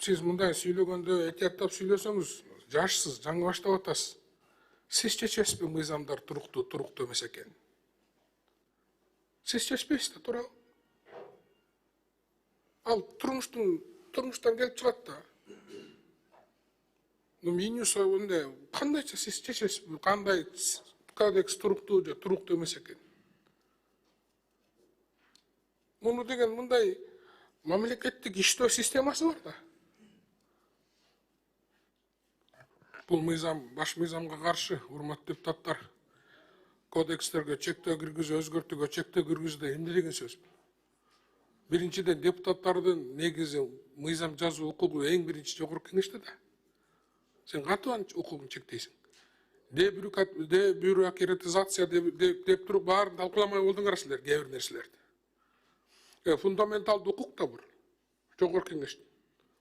Siz mындай сүйлөгөндө этияттап сүйлөсөңүз, жашсыз, жаңы баштап атасыз. Siz чечесизби мыйзамдар туруктуу эмес экен? Siz чечпейсиз да, туура. Ал турмуштан келип чыгат да. Минус онде кандайча siz чечесизби, кандай кодекс туруктуу же туруктуу эмес экен? Муну деген мындай мамлекеттик иштөө системасы бар да. Бул мыйзам, баш мыйзамга каршы, урматтуу депутаттар. Кодекстерге чектөө киргизүү, өзгөртүүгө чектөө киргизүүдө эмне деген сөз? Биринчиден депутаттардын негизи мыйзам жазуу укугу эң биринчи жогорку кеңеште да. Сен катуу укугун чектейсиң. Дебюрократизация деп туруп баарын талкууламай болдуңар силер кээ бир нерселерди. Фундаменталдуу укук да бар. Жогорку кеңештин.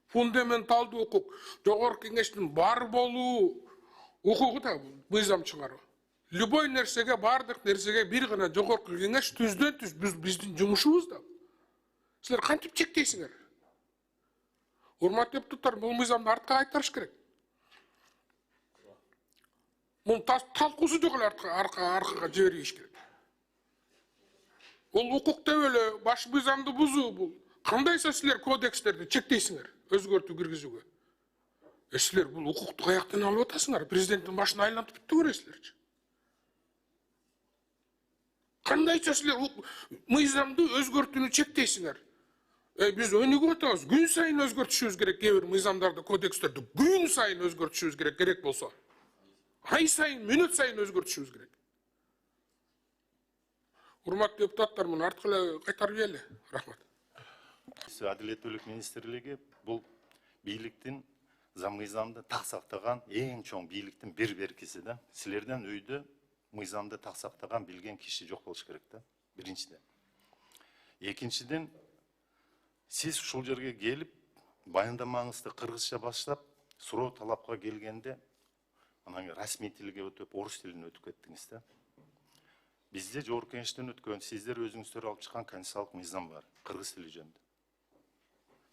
Фундаменталдуу укук, жогорку кеңештин бар болуу укугу да мыйзам чыгаруу. Любой нерсеге, бардык нерсеге бир гана жогорку кеңеш түздөн түз биздин жумушубуз да. Силер кантип чектейсиңер? Урматтуу депутаттар, бул мыйзамды артка кайтарыш керек. Мунун талкуусу жок эле аркага жибериш керек. Бул укук деп эле баш мыйзамды бузуу бул. Кандайса силер кодекстерди чектейсиңер, өзгөртүү киргизүүгө. Силер бул укукту каяктан алып атасыңар? Президенттин башына айлантып бүттүңөр силерчи. Кандайча силер мыйзамды өзгөртүүнү чектейсиңер? Биз өнүгүп атабыз. Күн сайын өзгөртүшүбүз керек, кээ бир мыйзамдарды, кодекстерди күн сайын өзгөртүшүбүз керек болсо. Ай сайын, мүнөт сайын өзгөртүшүбүз керек. Урматтуу депутаттар, муну артка эле кайтарып ийели. Рахмат. Адилеттүүлүк министрлиги бул бийликтин мыйзамды так сактаган эң чоң бийликтин бир беркиси да. Силерден үйдө мыйзамды так сактаган билген киши жок болуш керек да. Биринчиден. Экинчиден, сиз ушул жерге келип, баяндамаңызды кыргызча баштап, суроо талапка келгенде, анан расмий тилге өтүп, орус тилине өтүп кеттиңиз да. Бизде жогорку кеңештен өткөн, сиздер өзүңүздөр алып чыккан конституциялык мыйзам бар, кыргыз тили жөнүндө.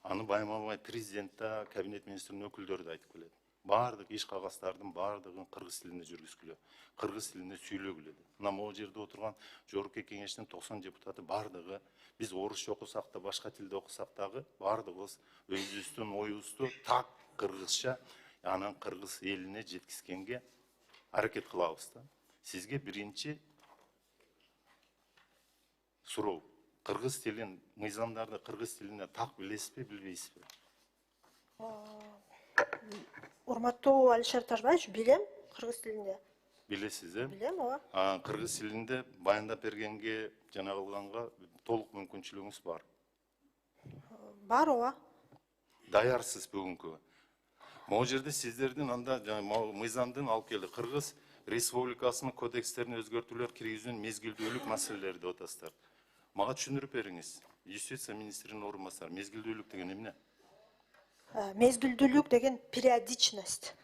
Аны байма-бай президент да, кабинет министринин өкүлдөрү да айтып келет. Бардык иш кагаздардын бардыгын кыргыз тилинде жүргүзгүлө, кыргыз тилинде сүйлөгүлө. Мына могу жерде отурган жогорку кеңештин 90 депутаты бардыгы, биз орусча окусак да, башка тилде окусак дагы, бардыгыбыз өзүбүздүн оюбузду так кыргызча, анан кыргыз элине жеткизгенге аракет кылабыз да. Сизге биринчи суроо. Кыргыз тилин, мыйзамдарды кыргыз тилинде так билесизби, билбейсизби? Урматтуу Алишер Тажбаевич, билем кыргыз тилинде. Билесиз, э? Билем, ооба. Кыргыз тилинде баяндап бергенге, жана кылганга толук мүмкүнчүлүгүңүз бар. Бар, ооба. Даярсыз бүгүнкү. Могу жерде сиздердин анда мыйзамдын алып келди. Кыргыз Республикасынын кодекстерине өзгөртүүлөр киргизүүнүн мезгилдүүлүк маселелери деп атасыздар. Мага түшүндүрүп бериңиз. Юстиция министринин орун басары. Мезгилдүүлүк деген эмне? Мезгилдүүлүк деген периодичность.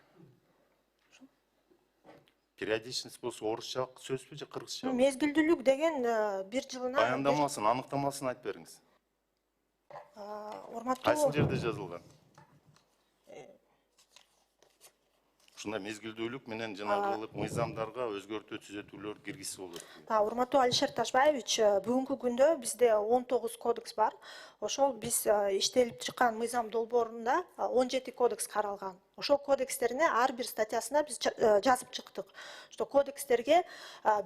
Периодичность болсо орусча сөзбү же кыргызча? Мезгилдүүлүк деген бир жылына Баяндамасын, аныктамасын айтып бериңиз. Кайсы жерде жазылган? Ушундай мезгилдүүлүк менен жанагы мыйзамдарга өзгөртүү түзөтүүлөр киргизсе болот. Урматтуу Алишер Тажбаевич, бүгүнкү күндө бизде 19 кодекс бар. Ошол биз иштелип чыккан мыйзам долбоорунда 17 кодекс каралган. Ошол кодекстерине ар бир статьясына биз жазып чыктык. Что кодекстерге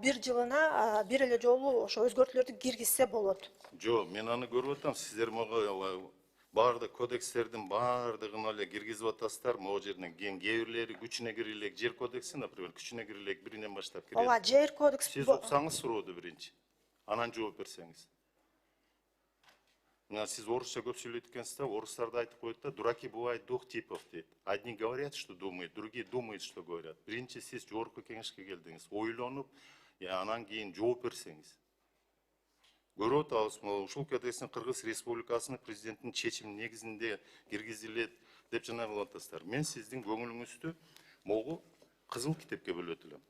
бир жылына бир эле жолу ошо өзгөртүүлөрдү киргизсе болот. Жок, мен аны көрүп атам. Сиздер мага бардык кодекстердин бардыгын эле киргизип атасыздар. Могу жерден кээ бирлери күчүнө кире элек жер кодекси, например, күчүнө кире элек биринен баштап кирет. Ооба, жер кодекс. Сиз окусаңыз сурооду биринчи. Анан жооп берсеңиз. Мына сиз орусча көп сүйлөйт экенсиз да, орустар да айтып коет да, дураки бывают двух типов дейт. Одни говорят, что думают, другие думают, что говорят. Биринчи сиз жогорку кеңешке келдиңиз, ойлонуп, анан кийин жооп берсеңиз. Көрүп атабыз, ушул кодекстин Кыргыз Республикасынын президенттин чечими негизинде киргизилет деп жана кылып атасыздар. Мен сиздин көңүлүңүздү могу кызыл китепке бөлөт элем.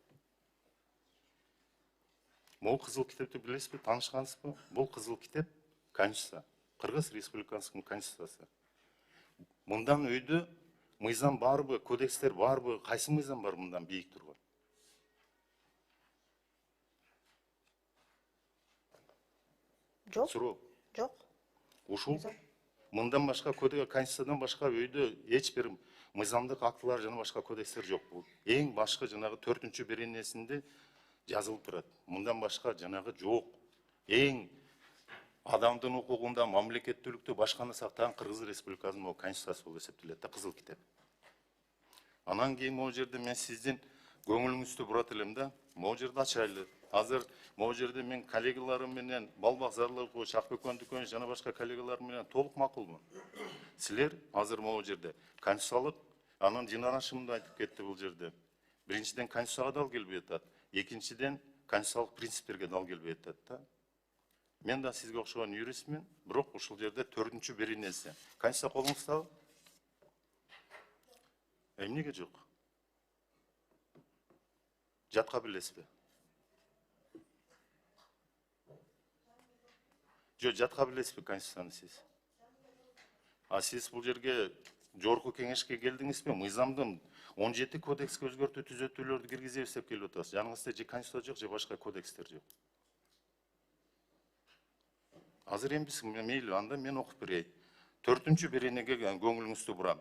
Могу кызыл китепти билесизби, таанышкансызбы? Бул кызыл китеп Конституция. Кыргыз Республикасынын Конституциясы. Мындан өйдө мыйзам барбы, кодекстер барбы, кайсы мыйзам бар мындан бийик турган? Жок, Суроо. жок. Ушул мындан башка конституциядан башка өйдө эч бир мыйзамдык актылар жана башка кодекстер жок. Бул эң башкы жанагы 4-чү беренесинде жазылып турат. Мындан башка жанагы жок. Эң адамдын укугунда мамлекеттүүлүктү башканы сактаган Кыргыз Республикасынын конституциясы болуп эсептелет да, кызыл китеп. Анан кийин могу жерде мен сиздин көңүлүңүздү бурат элем да, могу жерде ачайлы. Азыр могу жерде мен коллегаларым менен Балбак Зарлыков, Шакбекон Дүкөнов жана башка коллегаларым менен толук макулмун. Силер азыр могу жерде конституциялык, анан жинарашымды айтып кетти бул жерде. Биринчиден конституцияга дал келбей атат, экинчиден конституциялык принциптерге дал келбей атат да. Мен да сизге окшогон юристмин, бирок ушул жерде 4-чү беренеси. Конституция колуңуздабы? Эмнеге жок? Жатка билесизби? Жок, жатка билесизби конституцияны сиз? Сиз бул жерге жогорку кеңешке келдиңизби? Мыйзамдын 17 кодекске өзгөртүү түзөтүүлөрдү киргизебиз деп келип атасыз. Жаныңызда же конституция жок, же башка кодекстер жок. Азыр эми биз мейли анда мен окуп берейин. 4-чү беренеге көңүлүңүздү бурам.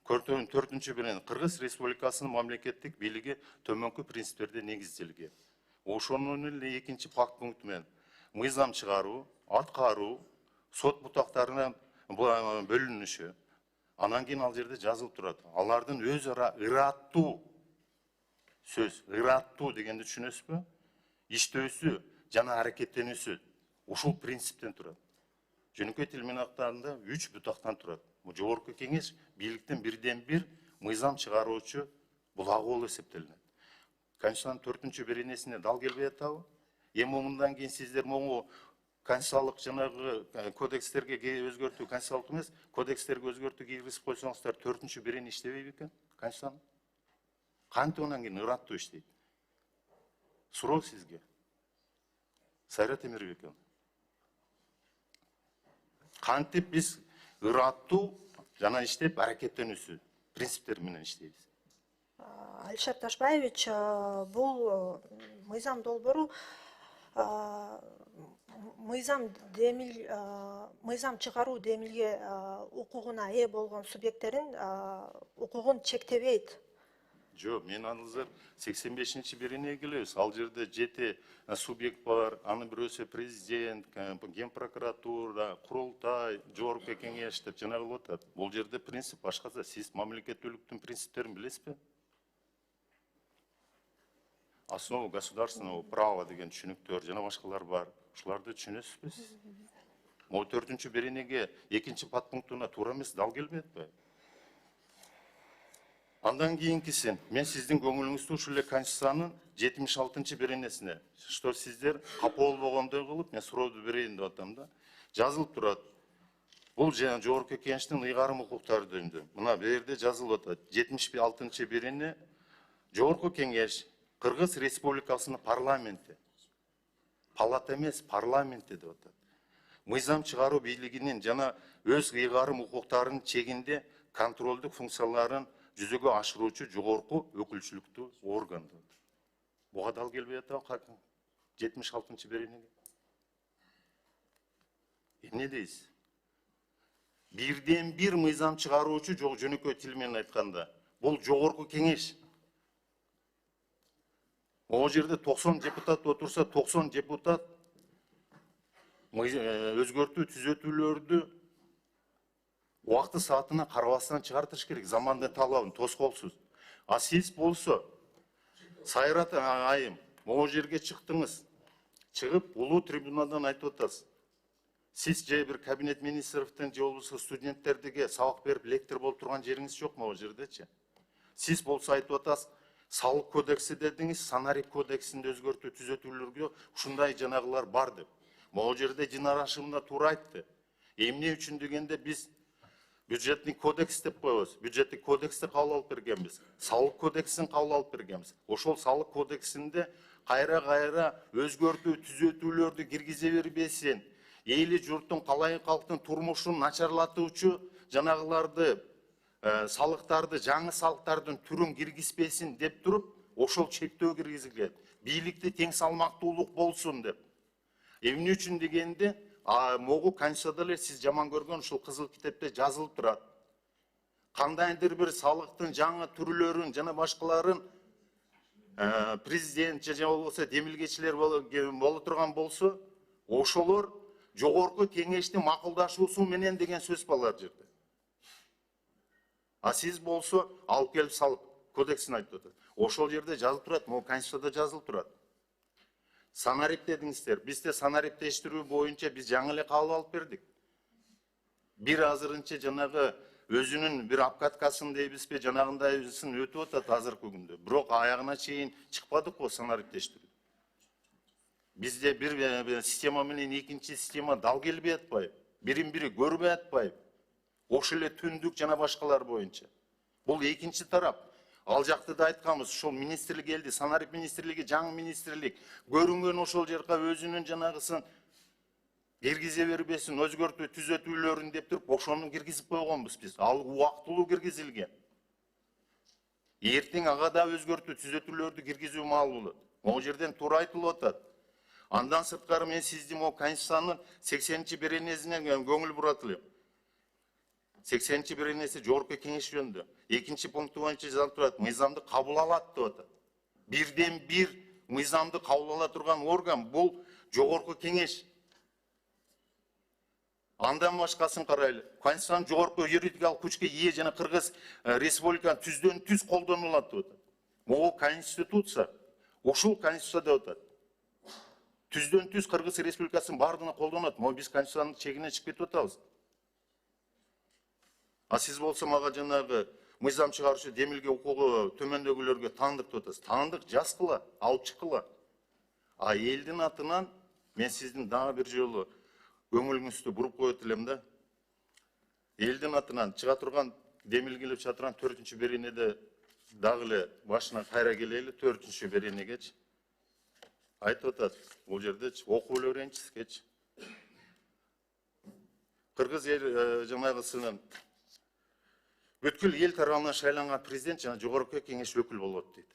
4-чү берене Кыргыз Республикасынын мамлекеттик бийлиги төмөнкү принциптерде негизделген. Ошонун эле 2-чи пункт менен мыйзам чыгаруу, аткаруу, сот бутактарына бөлүнүшү. Анан кийин ал жерде жазылып турат. Алардын өз ара ыраттуу сөз, ыраттуу дегенди түшүнөсүзбү? Иштөөсү жана аракеттенүүсү ушул принциптен турат. Жөнөкөй тил менен актарында 3 бутактан турат. Жогорку кеңеш бийликтин бирден бир мыйзам чыгаруучу булагы болуп эсептелинет. Конституциянын 4-чү беренесине дал келбей атабы? Эми мындан кийин сиздер могу конституциялык жанагы кодекстерге өзгөртүү, конституциялык эмес, кодекстерге өзгөртүү киргизип койсоңуздар 4-чү берене иштебейби экен конституциянын? Кантип анан кийин ыраттуу иштейт? Суроо сизге. Сайрат Эмирбек. Кантип биз ыраттуу жана иштеп аракеттенүүсү принциптер менен иштейбиз? Алишер Ташбаевич, бул мыйзам долбоору мыйзам чыгаруу демилге укугуна ээ болгон субъекттерин укугун чектебейт. Жок, мен азыр 85-чи беренеге келебиз. Ал жерде 7 субъект бар. Анын бирөөсү президент, ген прокуратура, курултай, жогорку кеңеш деп жана кылып атат. Бул жерде принцип башкача. Сиз мамлекеттүүлүктүн принциптерин билесизби? Основа государственного права деген түшүнүктөр жана башкалар бар. Ушуларды түшүнөсүзбү сиз? Могу 4-чү беренеге 2-чи подпунктуна туура эмес, дал келбей атпайбы? Андан кийинкисин мен сиздин көңүлүңүздү ушул эле конституциянын 76-чы беренесине, что сиздер капа болбогондой кылып, мен сурооду берейин деп атам да. Жазылып турат. Бул жогорку кеңештин ыйгарым укуктары жөнүндө. Мына бу жерде жазылып атат. 76-чы берене жогорку кеңеш Кыргыз Республикасынын парламенти. Палата эмес, парламенти деп атат. Мыйзам чыгаруу бийлигинин жана өз ыйгарым укуктарынын чегинде контролдук функцияларын жүзөгө ашыруучу жогорку өкүлчүлүктүү орган. Буга дал келбей атабы 76-чы беренеге? Эмне дейсиз? Бирден бир мыйзам чыгаруучу жок, жөнөкөй тил менен айтканда. Бул жогорку кеңеш. Могу жерде 90 депутат отурса, 90 депутат өзгөртүү түзөтүүлөрдү убакты саатына карабастан чыгартыш керек, замандын талабын тоскоолсуз. А сиз болсо Сайрат айым, могу жерге чыктыңыз. Чыгып улуу трибунадан айтып атасыз. Сиз же бир кабинет министрликтен же болбосо студенттерге сабак берип лектор болуп турган жериңиз жок могу жердечи. Сиз болсо айтып атасыз, салык кодекси дедиңиз, санарик кодексинде өзгөртүү түзөтүүлөргө ушундай жанагылар бар деп. Могу жерде жинарашымда туура айтты. Эмне үчүн дегенде биз бюджетный кодекс деп коебуз. Бюджеттик кодексти кабыл алып бергенбиз. Салык кодексин кабыл алып бергенбиз. Ошол салык кодексинде кайра өзгөртүү түзөтүүлөрдү киргизе бербесин, эли журттун, калайык калктын турмушун начарлатуучу жанагыларды салыктарды, жаңы салыктардын түрүн киргизбесин деп туруп, ошол чектөө киргизилген. Бийликти тең салмактуулук болсун деп. Эмне үчүн дегенде, могу Конституцияда эле сиз жаман көргөн ушул кызыл китепте жазылып турат. Кандайдыр бир салыктын жаңы түрлөрүн жана башкаларын президент же болбосо демилгечилер боло турган болсо, ошолор жогорку кеңештин макулдашуусу менен деген сөз бар ал жерде. А сиз болсо алып келип салык кодексин айтып атат. Ошол жерде жазылып турат, могу Конституцияда жазылып турат. Санарип дедиңиздер. Бизде санариптештирүү боюнча биз жаңы эле кабыл алып бердик. Бир азырынча жанагы өзүнүн бир апкаткасын дейбизби, жанагындайсын өтүп атат азыркы күндө. Бирок аягына чейин чыкпадык го санариптештирүү. Бизде бир система менен экинчи система дал келбей атпайбы, бирин-бири көрбөй атпайбы. Ошол эле түндүк жана башкалар боюнча. Бул экинчи тарап. Ал жакты да айтканбыз, ошол министрлик келди, санарип министрлиги, жаңы министрлик көрүнгөн ошол жерге өзүнүн жанагысын киргизе бербесин, өзгөртүү түзөтүүлөрүн деп туруп, ошону киргизип койгонбуз биз. Ал убактылуу киргизилген. Эртең ага да өзгөртүү түзөтүүлөрдү киргизүү маал болот. Могу жерден туура айтылып атат. Андан сырткары мен сиздин могу Конституциянын 80-беренесине көңүл бурат элем. 80-беренеси жогорку кеңеш жөнүндө. 2-пункты боюнча жазылып турат, мыйзамды кабыл алат деп атат. Бирден бир мыйзамды кабыл ала турган орган бул жогорку кеңеш. Андан башкасын карайлы. Конституциянын жогорку юридикалык күчкө ээ жана Кыргыз Республиканы түздөн түз колдонулат деп атат. Могу Конституция, ушул Конституция деп атат. Түздөн түз Кыргыз Республикасынын бардыгына колдонот. Могу биз Конституциянын чегине чыгып кетип атабыз. А сиз болсо мага жанагы мыйзам чыгаруучу демилге укугу төмөндөгүлөргө таандык деп атасыз. Таандык жазгыла, алып чыккыла. А элдин атынан мен сиздин дагы бир жолу көңүлүңүздү буруп коет элем да. Элдин атынан чыга турган демилгелеп чыга турган 4-беренеде дагы эле башына кайра келели, 4-беренегечи. Айтып атат, бул жердечи окуп эле берейинчи. Кыргыз эл жанагысынын бүткүл эл тарабынан шайланган президент жана жогорку кеңеш өкүл болот дейт.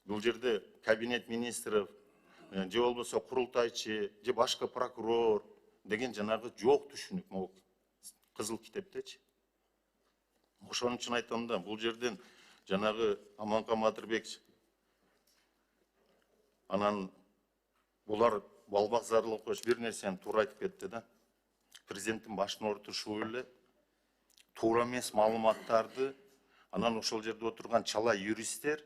Бул жерде кабинет министров, же болбосо курултайчы, же башка прокурор деген жанагы жок түшүнүк могу кызыл китептечи. Ошон үчүн айтам да, бул жерден жанагы Аманкан Батырбек анан булар балбак зарлап коюш бир нерсени туура айтып кетти да. Президенттин башын ортушуу эле туура эмес маалыматтарды анан ошол жерде отурган чала юристтер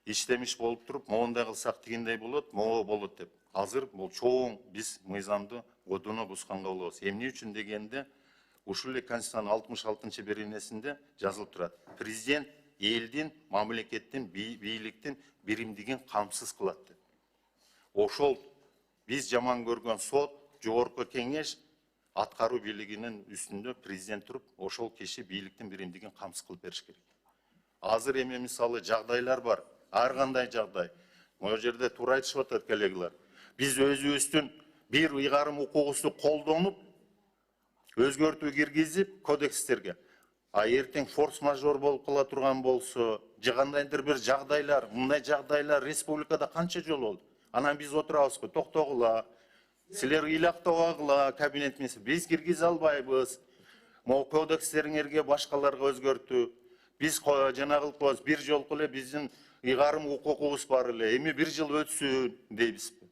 иштемиш болуп туруп, моундай кылсак тигиндей болот, могу болот деп. Азыр бул чоң биз мыйзамды одоно бусканга болобуз. Эмне үчүн дегенде, ушул эле Конституциянын 66-беренесинде жазылып турат. Президент элдин, мамлекеттин, бийликтин биримдигин камсыз кылат деп. Ошол биз жаман көргөн сот, жогорку кеңеш аткаруу бийлигинин үстүндө президент туруп, ошол киши бийликтин биримдигин камсыз кылып бериш керек. Азыр эми мисалы жагдайлар бар, ар кандай жагдай. Могу жерде туура айтышып атат коллегалар. Биз өзүбүздүн бир ыйгарым укугубузду колдонуп, өзгөртүү киргизип кодекстерге. А эртең форс-мажор болуп кала турган болсо, же кандайдыр бир жагдайлар, мындай жагдайлар республикада канча жолу болду. Анан биз отурабызбы, токтогула, силер ыйлактабагыла, кабинет министр, биз киргизе албайбыз. Могу кодекстериңерге башкаларга өзгөртүү. Биз жана кылып коебуз, бир жолку эле биздин ыйгарым укугубуз бар эле, эми бир жыл өтсүн дейбизби.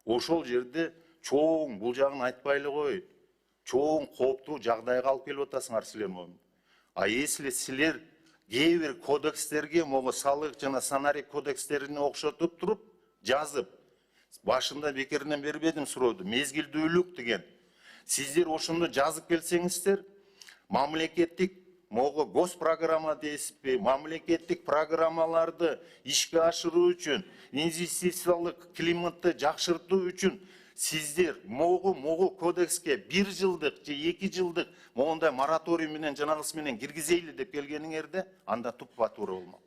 Ошол жерде чоң, бул жагын айтпай эле кой, чоң кооптуу жагдайга алып келип атасыңар силер менен. А если силер кээ бир кодекстерге, могу салык жана санарип кодекстерине окшотуп туруп жазып, башында бекеринен бербедим сурооду, мезгилдүүлүк деген. Сиздер ошондо жазып келсеңиздер, мамлекеттик могу госпрограмма дейсизби, мамлекеттик программаларды ишке ашыруу үчүн, инвестициялык климатты жакшыртуу үчүн сиздер могу кодекске 1 жылдык же 2 жылдык моундай мораторий менен жанагысы менен киргизейли деп келгениңерде, анда туппа туура болмок.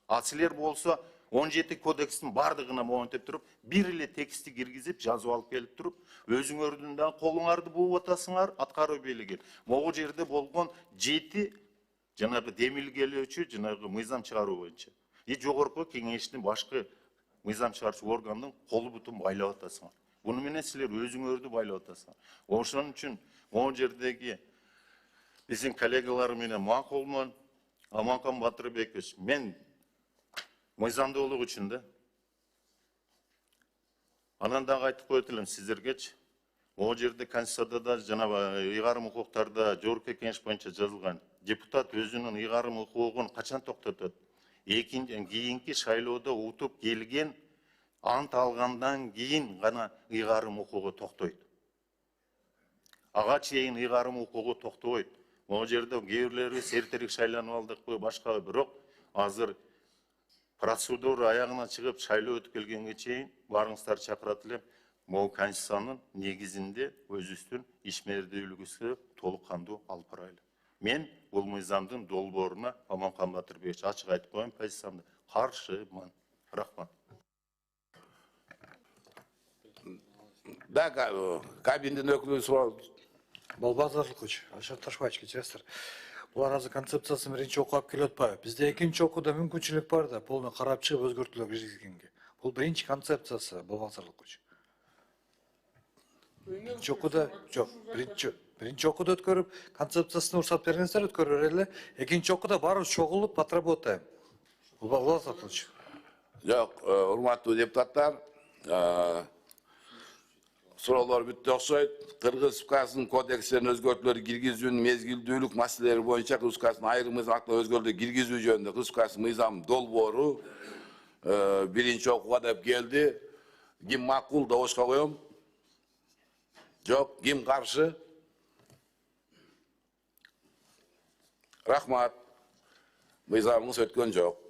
А силер болсо 17 кодекстин бардыгына монтеп туруп, бир эле текстти киргизип, жазып алып келип туруп, өзүңөрдүн да колуңарды буып атасыңар, аткаруу бийлиги. Могу жерде болгон 7 жанагы демилгелөөчү, жанагы мыйзам чыгаруу боюнча. Жогорку кеңештин башкы мыйзам чыгаруучу органдын колу бутун байлап атасыңар. Буну менен силер өзүңөрдү байлап атасыңар. Ошон үчүн могу жердеги биздин коллегалар менен макулмун, Аманкан Батырбекович, мен мыйзамдуулук үчүн да. Анан дагы айтып коет элем сиздергечи. Могу жерде Конституцияда да жана ыйгарым укуктарда жогорку кеңеш боюнча жазылган. Депутат өзүнүн ыйгарым укугун качан токтотот? Кийинки шайлоодо утуп келген ант алгандан кийин гана ыйгарым укугу токтойт. Ага чейин ыйгарым укугу токтобойт. Могу жерде кээ бирлерибиз эртерээк шайланып алдыкпы, башка, бирок азыр процедура аягына чыгып шайлоо өтүп келгенге чейин баарыңыздарды чакырат элем. Могу Конституциянын негизинде өзүбүздүн ишмердүүлүгүбүздү толук кандуу алып барайлы. Мен бул мыйзамдын долбооруна Аманкан Батырбекович ачык айтып коеюн, позициямды каршымын. Рахмат. Да, кабиндин өкүлү суроо. Балбазарлыкыч, Ашат Ташбаевич кечиресиздер. Булар азыр концепциясын биринчи окуп келип атпайбы? Бизде экинчи окууда мүмкүнчүлүк бар да, полный карап чыгып өзгөртүүлөр киргизгенге. Бул биринчи концепциясы Балбазарлыкыч. Биринчи окууда жок, биринчи окууда өткөрүп, концепциясына уруксат бергенсиздер өткөрө эле. Экинчи окууда баарыбыз чогулуп отработаем. Бул Балбазарлыкыч. Жок, урматтуу депутаттар, суроолор бүттү окшойт. Кыргыз Республикасынын кодекстерине өзгөртүүлөр киргизүүнүн мезгилдүүлүк маселелери боюнча Кыргыз Республикасынын айрым мыйзам актыларына өзгөртүүлөр киргизүү жөнүндө Кыргыз Республикасынын мыйзам долбоору биринчи окууга деп келди. Ким макул добушка коем? Жок, ким каршы? Рахмат. Мыйзамыңыз өткөн жок.